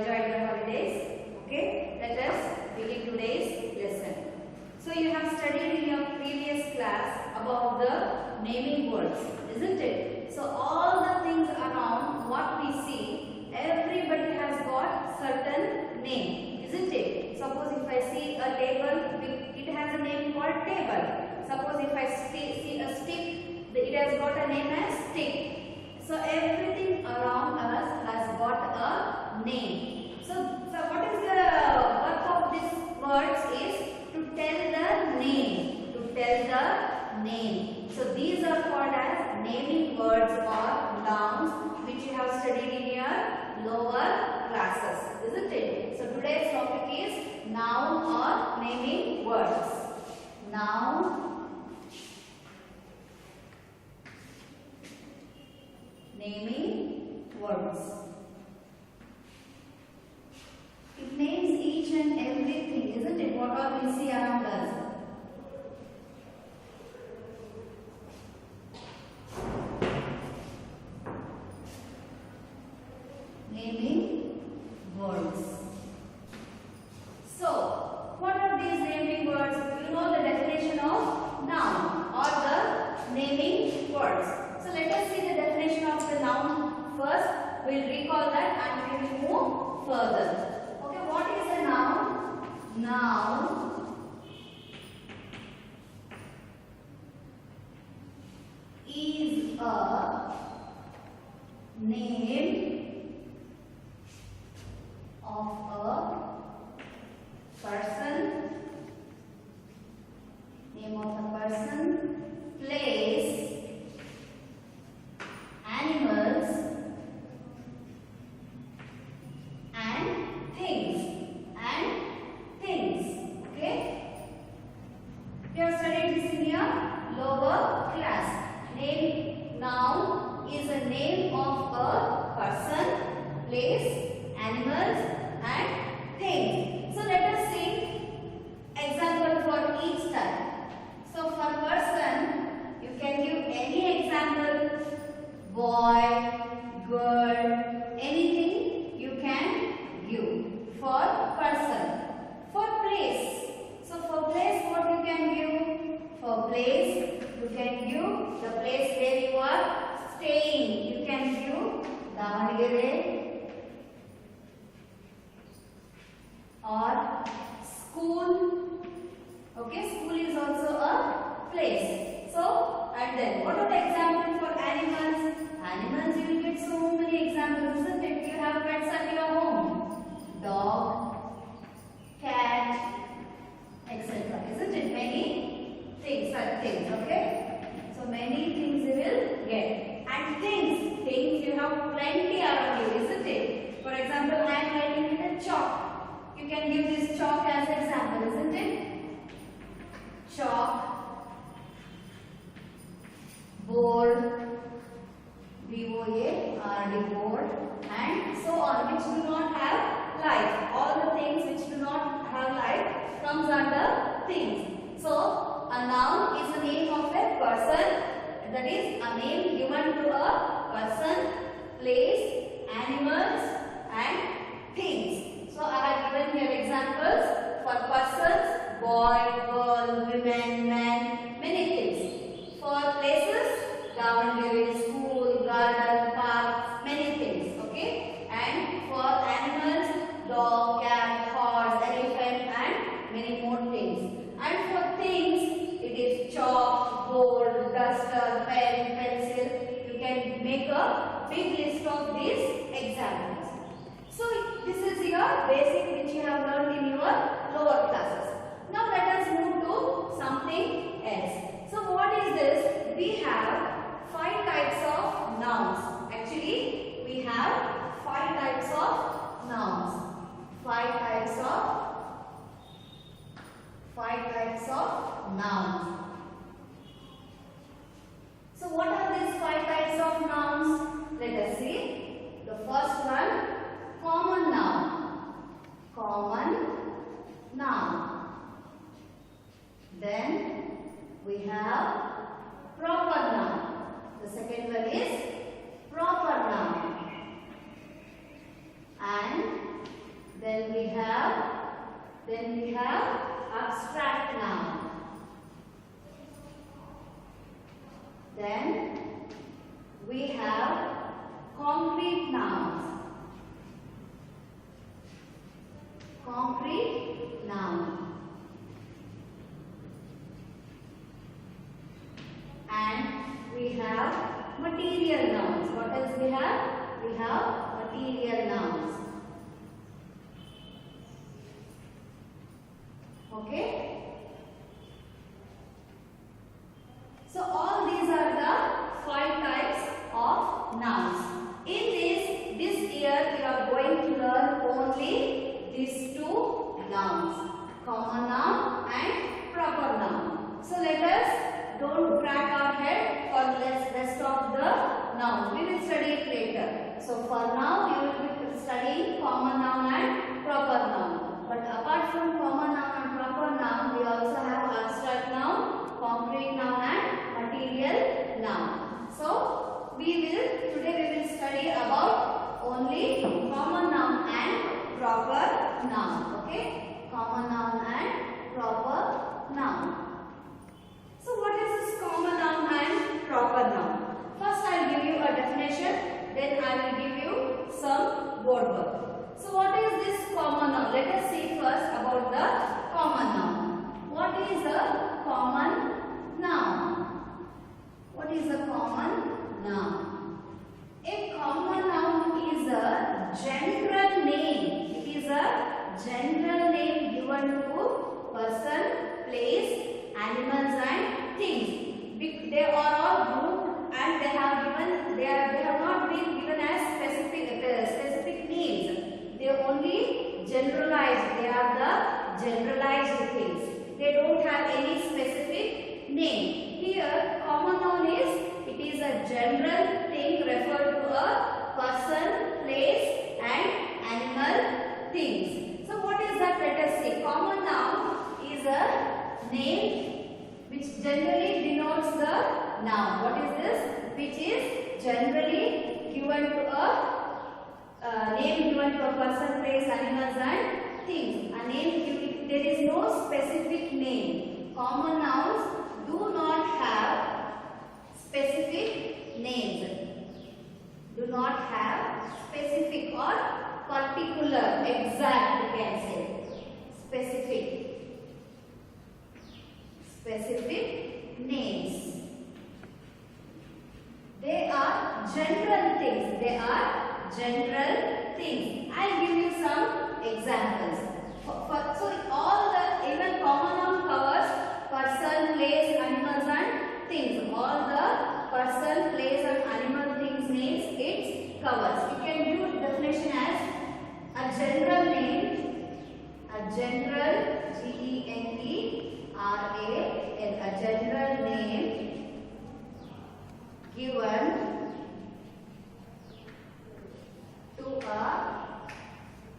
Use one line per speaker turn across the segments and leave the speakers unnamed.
enjoyed the holidays? Okay, let us begin today's lesson. So you have studied in your previous class about the naming words, isn't it? So all the things around what we see, everybody has got certain name, isn't it? Suppose if I see a table, it has a name called table. Suppose if I see a stick, it has got a name as stick. So everything around us has got a name. So what is the work of these words is to tell the name. To tell the name. So these are called as naming words or nouns, which you have studied in your lower classes, isn't it? So today's topic is noun or naming words. Noun, naming words. It names each and everything, isn't it? What all we see around us. Naming words. So, what are these naming words? You know the definition of noun or the naming words. So, let us see the definition of the noun first. We will recall that and we will move further. Okay, what is a noun? Noun is a name of a person, place, animals and things. Okay, you have studied this in your lower class. Noun is a name of a person, place, animals and things. So let us see example for each type. So for person, you can give any example, boy, girl, anything you can give for person. For place, so for place what you can give? For place, you can give the place where you are staying. You can give Davangere or school. Okay, school is also a place. So, and then what are the examples for animals? Animals, you will get so many examples, isn't it? You have pets at your home. Dog, cat, etc. Isn't it? Many things, such things, okay? So, many things you will get. And things you have plenty around you, isn't it? For example, I am writing with a chalk. You can give this chalk as an example, isn't it? Chalk, board, B-O-A-R-D, board, and so on, which do not have life. All the things which do not have life comes under things. So, a noun is a name of a person, that is a name given to a person, place, animals and things. So, I have given here examples for persons, boy, girl, women, men, many things. For places, Davangere, school, garden, park, many things. Okay, and for animals, dog, cat, horse, elephant, and many more things. And for things, it is chalk, board, duster, pen, pencil. You can make a big list of these examples. So this is your basic which you have learned in your lower classes. Now let us move to something else. So what is this? We have 5 types of nouns. Actually, we have 5 types of nouns. 5 types of nouns. So what are these 5 types of nouns? Let us see. The first one, common noun. Common noun. Then we have proper noun. The second one is proper noun. And Then we have abstract noun. Then we have concrete nouns. Concrete noun. And we have material nouns. What else we have? We have material nouns. Okay? So all these are the 5 types of nouns. In this year we are going to learn only these 2 nouns, common noun and proper noun. So let us don't crack our head for the rest of the nouns. We will study it later. So for now we will be studying common noun and proper noun. But apart from common noun and proper noun, we also have abstract noun, concrete noun and material noun. So today we will study about only common noun and proper noun. Okay? Common noun and proper noun. So what is this common noun and proper noun? First I will give you a definition, then I will give you some word work. So what is this common noun? Let us see first about the common noun. What is a common noun? What is a common noun? A common noun is a general name. It is a general name given to person, place, animals and things. They are all grouped and they have not been given as specific names. They only generalized. They are the generalized things. They don't have any specific name. Here common noun it is a general thing referred to a person, place and animal things. So what is that? Let us see. Common noun is a name which generally denotes the noun. What is this? Which is generally given to a name given to a person, place, animals and things. A name, there is no specific name. Common nouns do not have specific names. Do not have specific or particular, exact you can say. Specific names. They are general things. They are general things. I'll give you some examples. So all the even common noun covers person, place, animals and things. All the person, place and animal things names it covers. You can do definition as a general name, a general G-E-N-E-R-A-L, a general name given to a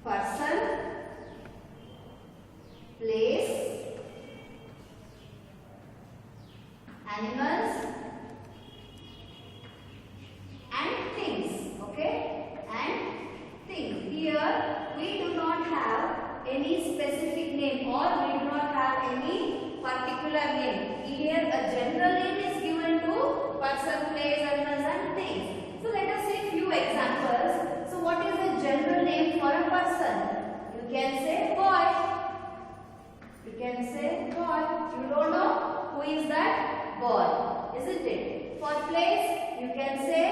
person, place, animals and things. Okay? And things. Here we do not have any specific name or we do not have any particular name. Here a general name is given to person, place, animals and things. So let us see few examples. So what is a general name for a person? You can say boy. You can say boy. You don't know who is that? Boy. Isn't it? For place, you can say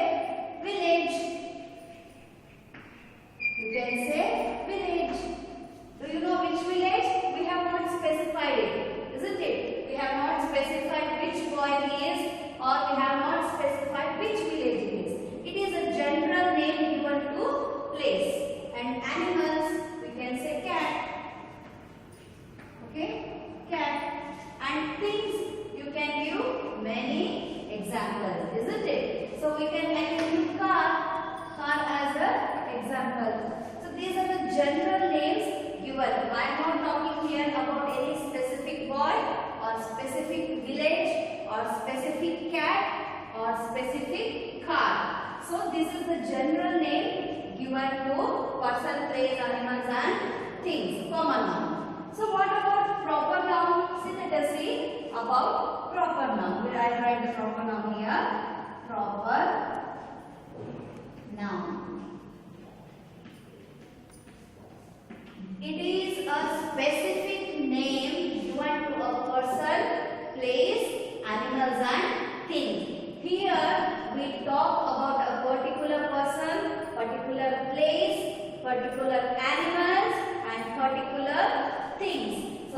village. You can say village. Do you know which village? We have not specified it. Isn't it? We have not specified which boy he is or we have not specified which village it is. It is a general name given to place. And animals, we can say cat. Okay? Cat. And things, you can give many examples. Isn't it? So we can give car as an example. So these are the general names given. I am not talking here about any specific boy or specific village or specific cat or specific car. So this is the general name given to person, place, animals and things. Common noun. So what about proper noun? See, let us see about proper noun. Where I write the proper noun here. Proper noun. It is a specific name given to a person, place, animals and things. Here we talk about a particular person, particular place, particular animals and particular things. So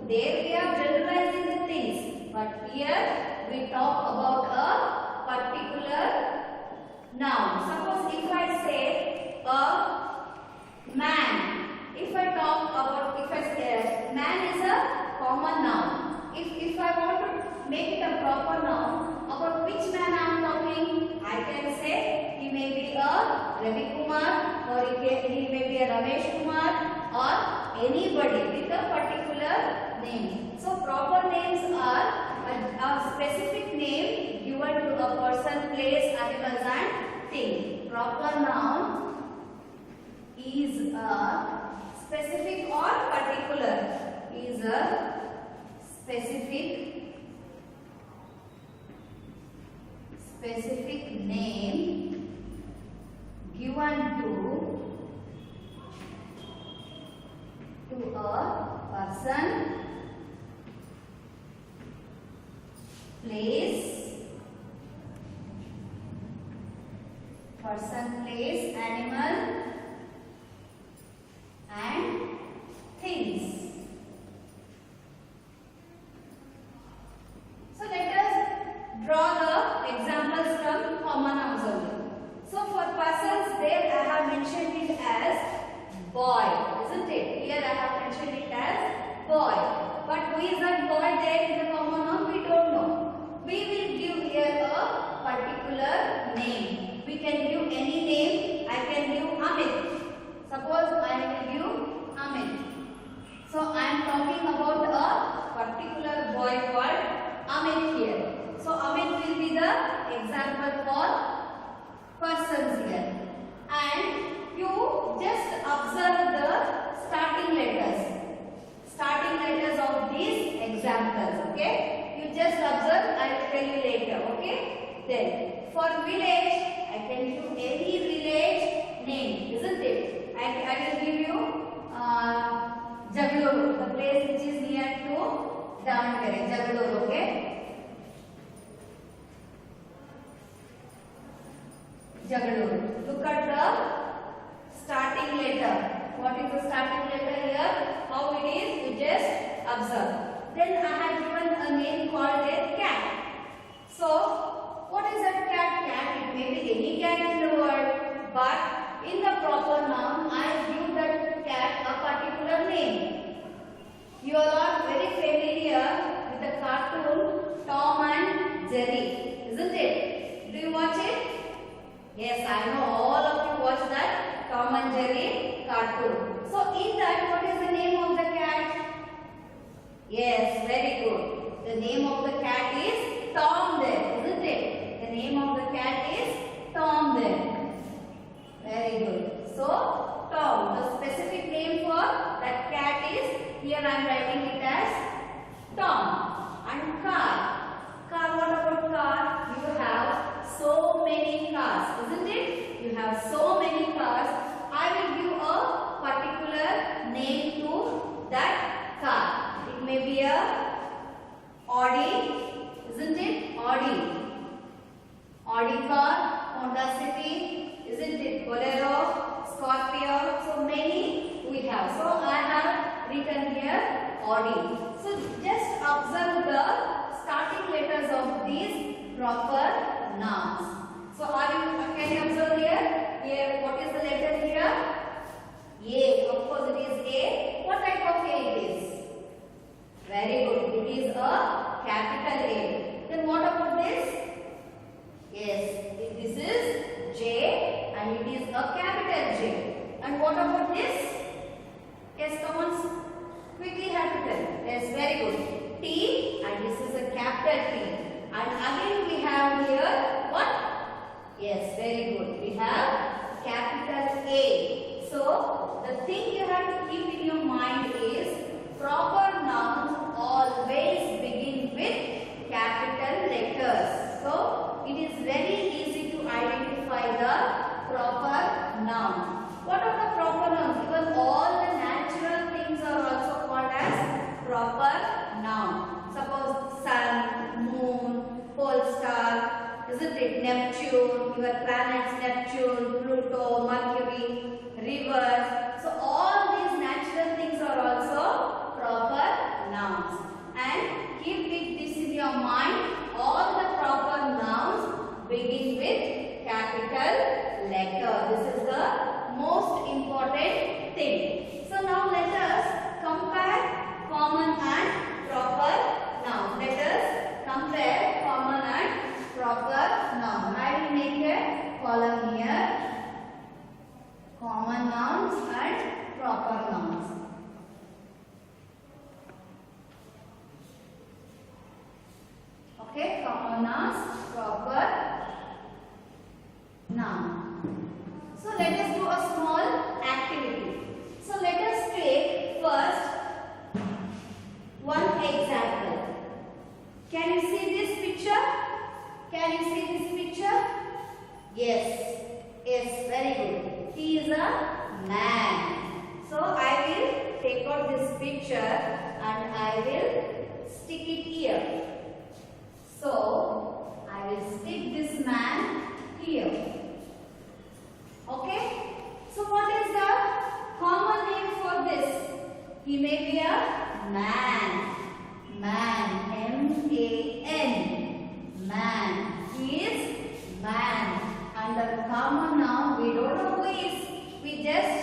there we are generalizing the things, but here we talk about a particular noun. Suppose if I say a man. If I talk about, if I say man is a common noun. If I want to make it a proper noun, about which man I am talking, I can say he may be a Ravi Kumar or he may be a Ramesh Kumar or anybody with a particular name. So proper names are a specific name given to a person, place, animals and thing. Proper noun is a specific or particular, is a specific name given to a person, place, animal and things. So let us draw the examples from common nouns only. So for persons, there I have mentioned it as boy, isn't it? Here I have mentioned it as boy. But who is that boy there in the common noun? We don't know. We will give here a particular name. We can give any name. I can give Amit. Suppose I will give Amit. So I am talking about a particular boy called Amit here. So Amit will be the example for persons here. And you just observe the starting letters of these examples. Okay? You just observe. I will tell you later. Okay? Then for village, I can give any village name, isn't it? I will give you Jagaluru, the place which is near to Davangere, Jagaluru, okay? Jagaluru. Look at the starting letter. What is the starting letter here? How it is? You just observe. Then I have given a name called a cat. So, what is that cat? Cat, it may be any cat in the world, but in the proper noun, I give that cat a particular name. You are very familiar with the cartoon Tom and Jerry, isn't it? Do you watch it? Yes, I know all of you watch that Tom and Jerry cartoon. So in that, what is the name of the cat? Yes, very good. The name of the cat is Tom there, isn't it? The name of the cat is Tom there. Very good. So, Tom, the specific name for that cat is, here I am writing it as Tom. And car. Car, what about car? You have so many cars, isn't it? You have so many cars. I will give a particular name to that car. It may be a Audi, isn't it? Audi car, Honda City, isn't it? Bolero, Scorpio. So many we have. So I have written here Audi. So just observe the starting letters of these proper nouns. So can you observe here? Here, what is the letter here? A. Of course it is A. What type of A it is? Very good. It is a capital A. Then what about this? Yes, this is J and it is a capital J. And what about this? Yes, come on. Quickly have to tell. Yes, very good. T and this is a capital T. And again we have here what? Yes, very good. We have capital A. So the proper nouns always begin with capital letters. So it is very easy to identify the proper noun. What are the proper nouns? Even all the natural things are also called as proper noun. Suppose sun, moon, pole star, isn't it? Neptune, your planets Neptune, Pluto, Mercury, rivers. So all these natural things are also proper nouns. And keep this in your mind. All the proper nouns begin with capital letter. This is the most important thing. So now let us compare common and proper noun. Let us compare common and proper noun. I will make a column here. Common nouns and proper nouns. Okay, common nouns, proper noun. So let us do a small activity. So let us take first one example. Can you see this picture? Can you see this picture? Yes. Yes, very good. He is a man. So I will take out this picture and I will stick it here. So I will stick this man here. Okay? So what is the common name for this? He may be a man. Man. M-A-N. Man. He is man. And the common noun, we don't know who he is. We just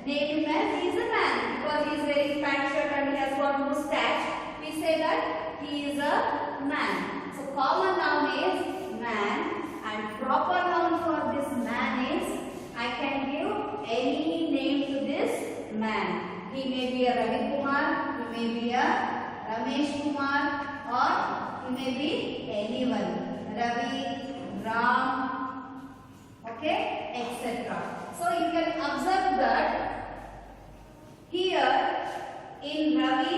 name him as he is a man because he is wearing pant shirt and he has got mustache. We say that he is a man. So common noun is man and proper noun for this man is I can give any name to this man. He may be a Ravi Kumar, he may be a Ramesh Kumar, or he may be anyone. Ravi, Ram, okay, etc. So you can observe that here in Ravi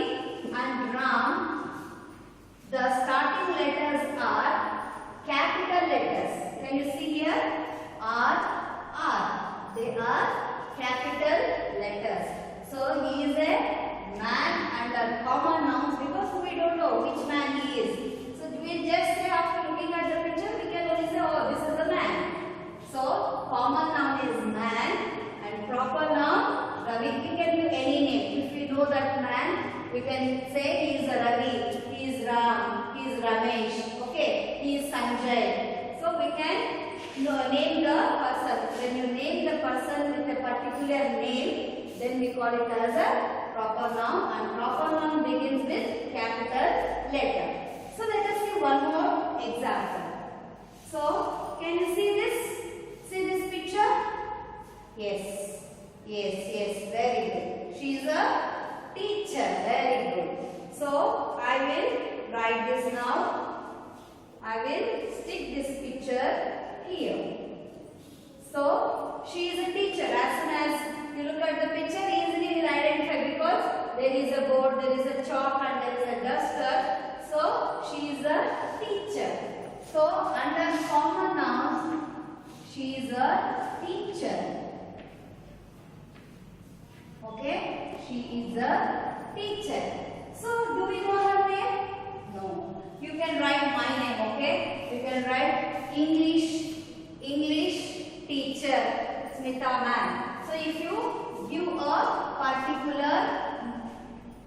and Ram, the starting letters are capital letters. Can you see here? R. They are capital letters. So he is a man under common nouns because we don't know which man he is. So we just say after looking at the picture, we can only say, oh, this is a man. So common noun is man and proper noun, Ravi. We can give any name. If we know that man, we can say he is a Ravi, he is Ram, he is Ramesh, okay, he is Sanjay. So we can name the person. When you name the person with a particular name, then we call it as a proper noun and proper noun begins with capital letter. So let us see one more example. So can you see this? See this picture? Yes, very good. She is a teacher, very good. So I will write this now. I will stick this picture here. So she is a teacher. As soon as you look at the picture, easily you will identify because there is a board, there is a chalk and there is a duster. So she is a teacher. So under common nouns, she is a teacher. Okay, she is a teacher. So do we know her name? No. You can write my name, okay? You can write English teacher, Smita ma'am. So if you give a particular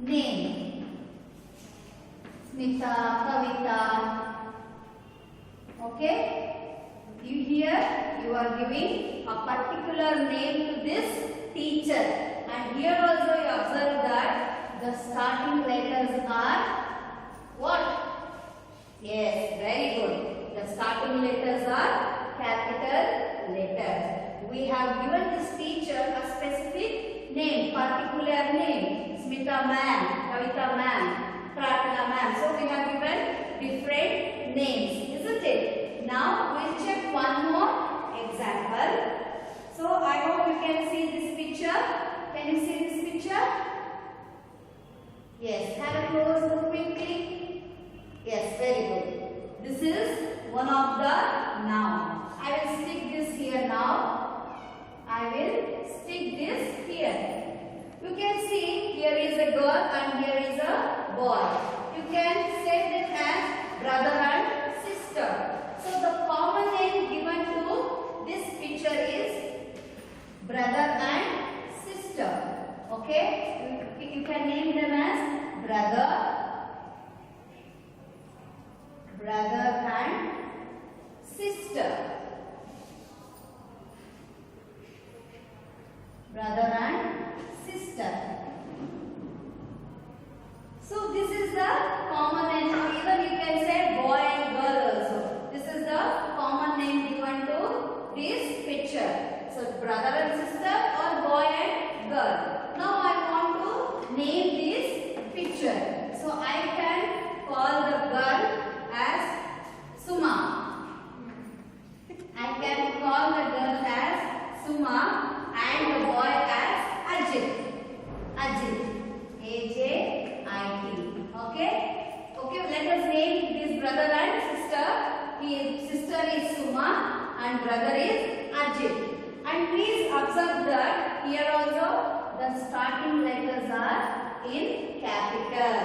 name, Smita, Kavita, okay? You are giving a particular name to this teacher. And here also you observe that the starting letters are what? Yes, very good. The starting letters are capital letters. We have given this teacher a specific name, particular name. Smita ma'am, Kavita ma'am, Pratna ma'am. So we have given different names, isn't it? Now we'll check one more example. So I hope you can see this picture. Can you see this picture? Yes. This is one of the noun. I will stick this here now. I will stick this here. You can see here is a girl and here is a boy. You can say them as brother and sister. So the common name given to this picture is brother and sister. Okay? You can name them as brother and sister. Brother and sister. So this is the common name, or even you can say boy and girl also. This is the common name given to this picture. So brother and sister or boy and girl. Now I want to name this picture. So I can call the girl as Suma. I can call the girl as Suma and the boy as Ajit. A-J-I-T. Okay? Okay, let us name this brother and sister. His sister is Suma and brother is Ajit. And please observe that here also the starting letters are in capital.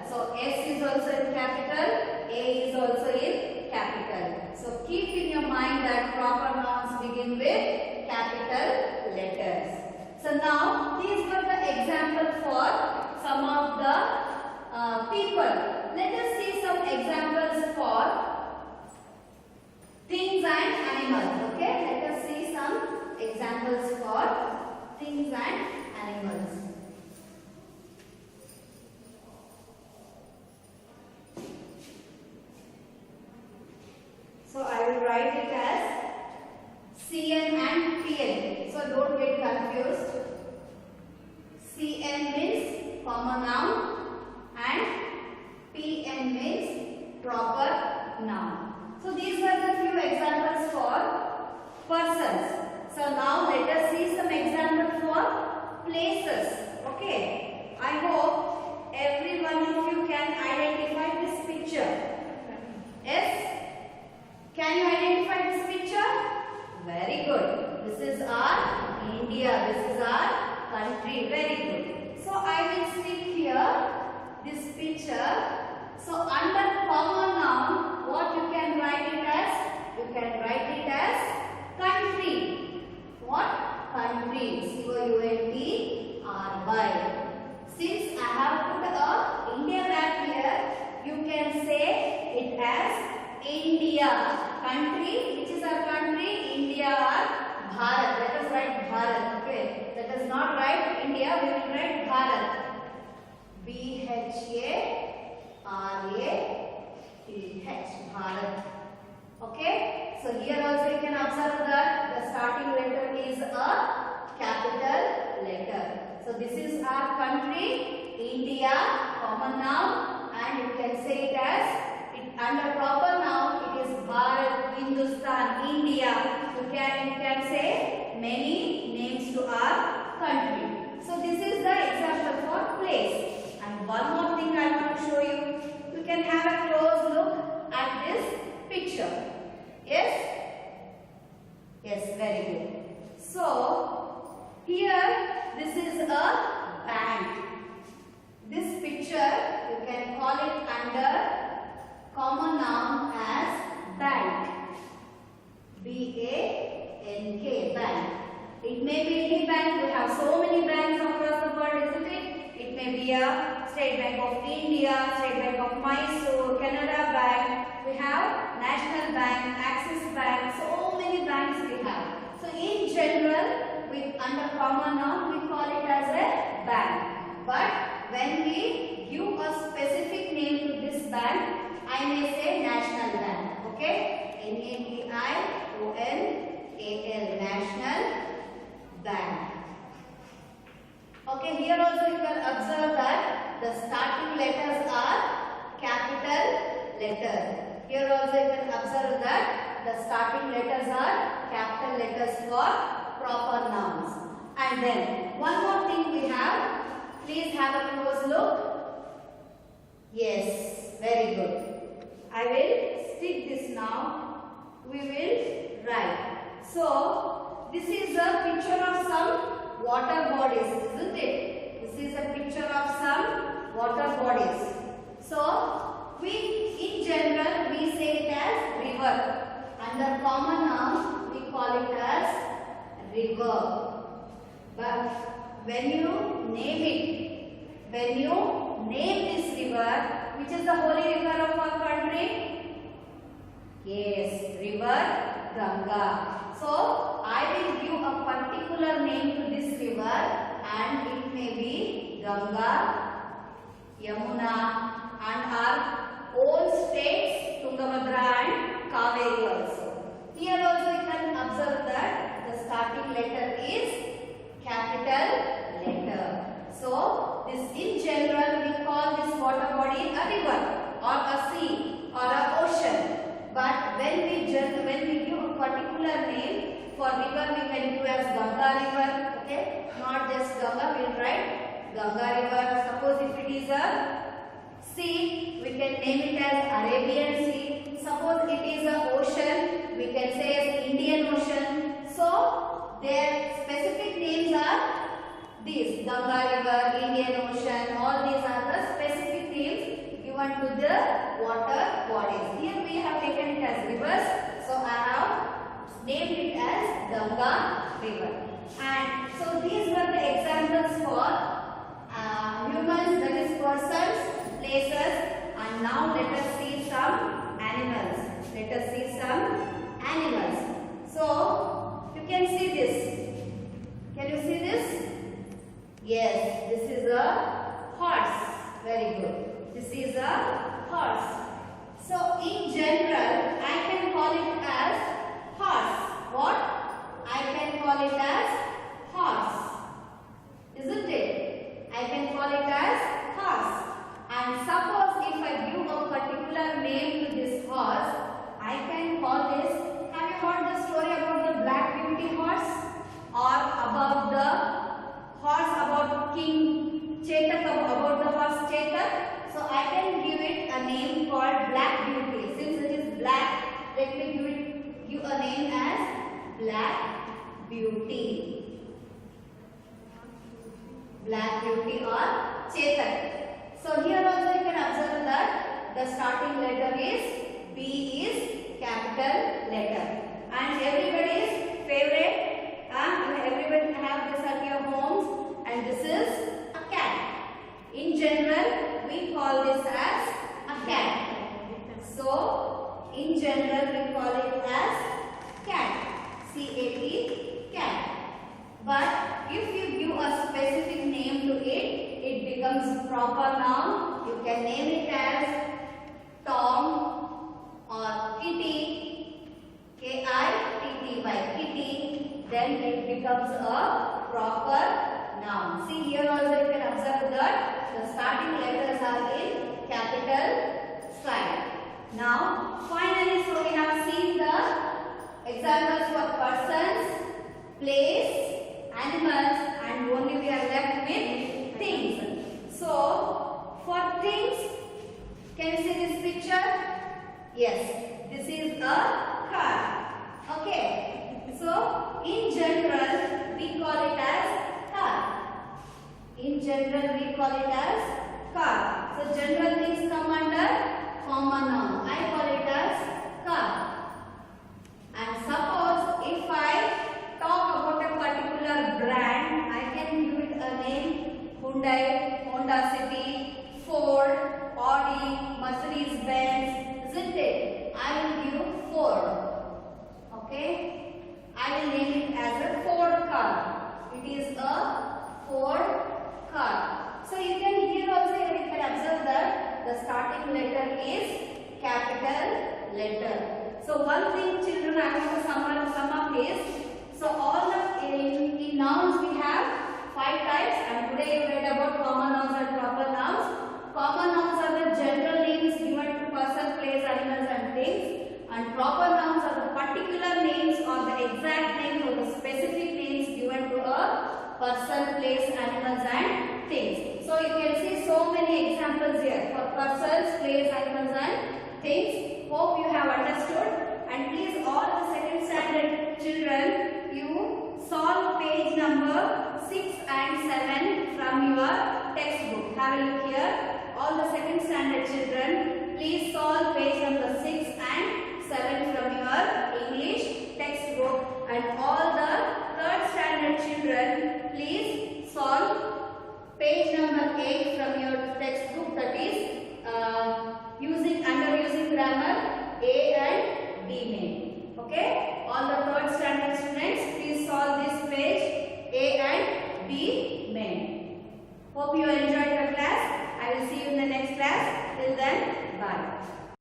So S is also in capital, A is also in capital. So keep in your mind that proper nouns begin with capital letters. So now these were the examples for some of the people. Let us see some examples for things and animals. Okay, let us see some examples for things and animals. So I will write it as CN and PN. So don't get confused. CN means common noun and PN means proper noun. So these were the few examples for persons. So now let us see some examples for places. Okay. I hope every one of you can identify this picture. Yes? Can you identify this picture? Very good. This is our India. This is our country. Very good. So I will stick here this picture. So under common noun, what you can write it as? You can write it as country. What? Country. COUNTRY. Since I have put a India map here, you can say it as India. Country, which is our country? India or Bharat. Let us write Bharat. Okay. Let us not write India. We will write Bharat. B-H-A-R-A-T-H. Bharat. Okay. So here also you can observe that the starting letter is a capital letter. So this is our country, India, common noun, and you can say it as under proper noun, it is Bharat, Hindustan, India. You can say many names to our country. So this is the example for place. And one more thing I want to show you. You can have a close look at this picture. Yes? Yes, very good. So here this is a bank. This picture you can call it under common noun as bank. B-A-N-K, bank. It may be any bank. We have so many banks across the world, isn't it? It may be a State Bank of India, State Bank of Mysore, Canara Bank. We have National Bank, Axis Bank. So many banks we have. So in general, with under common noun, we call it as a bank. But when we give a specific name to this bank, I may say National Bank. Okay? N-A-T-I-O-N-A-L, National Bank. Okay, here also you can observe that the starting letters are capital letters. Here also you can observe that the starting letters are capital letters for proper nouns. And then one more thing we have. Please have a close look. Yes, very good. I will stick this now. We will write. So this is a picture of some water bodies, isn't it? This is a picture of some water bodies. So we, in general, we say it as river. Under common noun, we call it as river. But when you name this river, which is the holy river of our country? Yes, river Ganga. So I will give a particular name to this river, and it may be Ganga, Yamuna, and our old states Tungabhadra and Kaveri also. Here also you can observe that the starting letter is capital letter. So this, in general, we call this water body a river or a sea or a ocean. But when we give a particular name for river, we can give as Ganga river. Okay, not just Ganga. We will write Ganga river. Suppose if it is a sea, we can name it as Arabian Sea. Suppose it is an ocean, we can say as Indian Ocean. So their specific names are these: Ganga river, Indian Ocean. All these are the specific names given to the water bodies. Here we have taken it as rivers. So I have named it as Ganga river. And so these were the examples for humans, that is persons, places. And now let us see some animals. Let us see some animals. So you can see this. Can you see this? Yes, this is a horse. Very good. This is a horse. So in general, I can call it as horse. What? I can call it as horse. Isn't it? I can call it as horse. And suppose if I give a particular name to this horse, I can call this. Have you heard the story about the Black Beauty horse? Or about the horse, about King Chetak, about the horse Chetak? So I can give it a name called Black Beauty. Since it is black, let me give a name as Black Beauty. Black Beauty or Chetak. So here also you can observe that the starting letter is B is capital letter. And everybody's favorite, everybody have this at your homes, and this is a cat. In general, we call this as a cat. So in general, we call it as cat. C-A-T, cat. But if you give a specific name to it, it becomes proper noun. You can name it as Tom or Kitty, K-I-T-T-Y, Kitty. Then it becomes a proper noun. See, here also you can observe that the starting letters are in capital style. Now, finally, so we have seen the examples for persons, place, animals, and only we are left with things. So, for things, can you see this picture? Yes, this is a car. Okay. So, in general, we call it as car. In general, we call it as car. So, general things come under common noun. I call it as car. And suppose if I talk about a particular brand, I can give it a name: Hyundai, Honda City, Ford, Audi, Mercedes-Benz, isn't it? I will give Ford. Okay? I will name it as a Ford car. It is a Ford car. So you can here also you can observe that the starting letter is capital letter. So one thing, children, I want to sum up is, so all the in nouns we have 5 types, and today you read about common nouns and proper nouns. Common nouns are the general names given to person, place, animals and things, and proper nouns are the particular names or the exact names or the specific names given to a person, place, animals and things. So you can see so many examples here for persons, place, animals and things. Hope you have understood. And please, all the second standard children, you solve page number 6 and 7 from your textbook. Have a look here. All the second standard children, please solve page number 6 and 7 from your English textbook. And all the third standard children, please solve page number 8 from your textbook, that is using grammar A and B name. Okay? All the third standard students, please solve